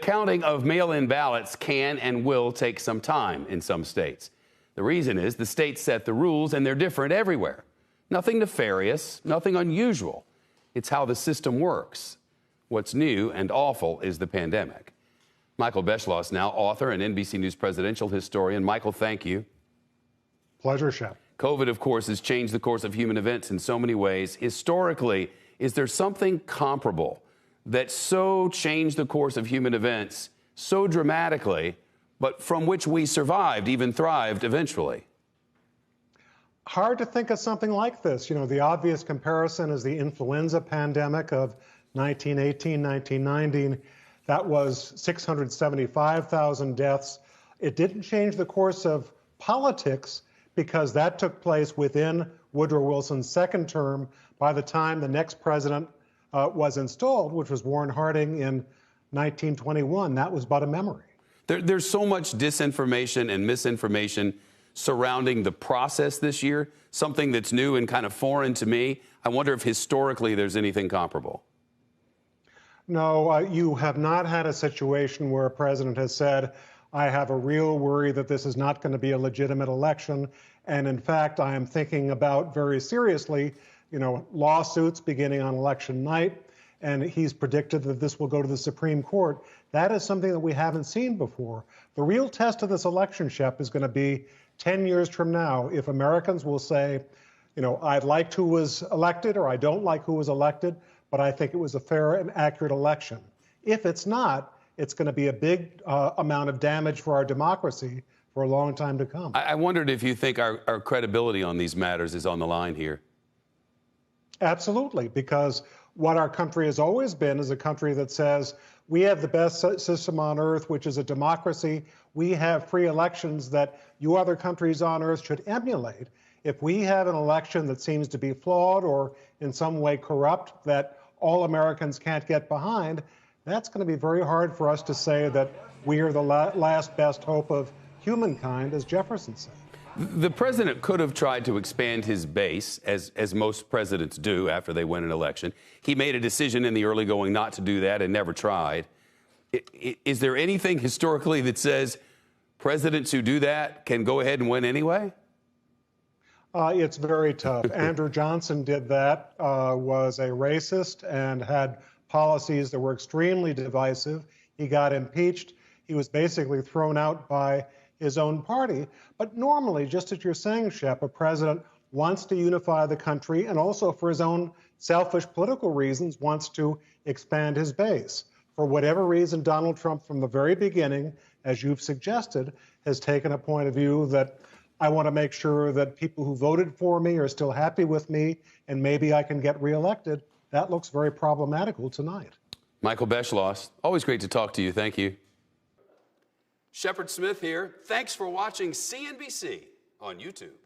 counting of mail-in ballots can and will take some time in some states. The reason is the states set the rules, and they're different everywhere. Nothing nefarious, nothing unusual. It's how the system works. What's new and awful is the pandemic. Michael Beschloss now, author and NBC News presidential historian. Michael, thank you. Pleasure, Shep. COVID, of course, has changed the course of human events in so many ways. Historically, is there something comparable that so changed the course of human events so dramatically, but from which we survived, even thrived eventually? Hard to think of something like this. You know, the obvious comparison is the influenza pandemic of 1918, 1919. That was 675,000 deaths. It didn't change the course of politics because that took place within Woodrow Wilson's second term. By the time the next president was installed, which was Warren Harding in 1921, that was but a memory. There's so much disinformation and misinformation surrounding the process this year, something that's new and kind of foreign to me. I wonder if historically there's anything comparable. No, you have not had a situation where a president has said, I have a real worry that this is not going to be a legitimate election. And in fact, I am thinking about very seriously, lawsuits beginning on election night. And he's predicted that this will go to the Supreme Court. That is something that we haven't seen before. The real test of this election, Shep, is going to be 10 years from now, if Americans will say, I liked who was elected or I don't like who was elected, but I think it was a fair and accurate election. If it's not, it's going to be a big amount of damage for our democracy for a long time to come. I wondered if you think our credibility on these matters is on the line here. Absolutely, because what our country has always been is a country that says we have the best system on earth, which is a democracy. We have free elections that you other countries on earth should emulate. If we have an election that seems to be flawed or in some way corrupt that all Americans can't get behind, that's going to be very hard for us to say that we are the last best hope of humankind, as Jefferson said. The president could have tried to expand his base, as most presidents do after they win an election. He made a decision in the early going not to do that and never tried. Is there anything historically that says presidents who do that can go ahead and win anyway? It's very tough. Andrew Johnson did that, was a racist and had policies that were extremely divisive. He got impeached. He was basically thrown out by his own party. But normally, just as you're saying, Shep, a president wants to unify the country and also for his own selfish political reasons wants to expand his base. For whatever reason, Donald Trump from the very beginning, as you've suggested, has taken a point of view that I want to make sure that people who voted for me are still happy with me and maybe I can get reelected. That looks very problematical tonight. Michael Beschloss, always great to talk to you. Thank you. Shepard Smith here. Thanks for watching CNBC on YouTube.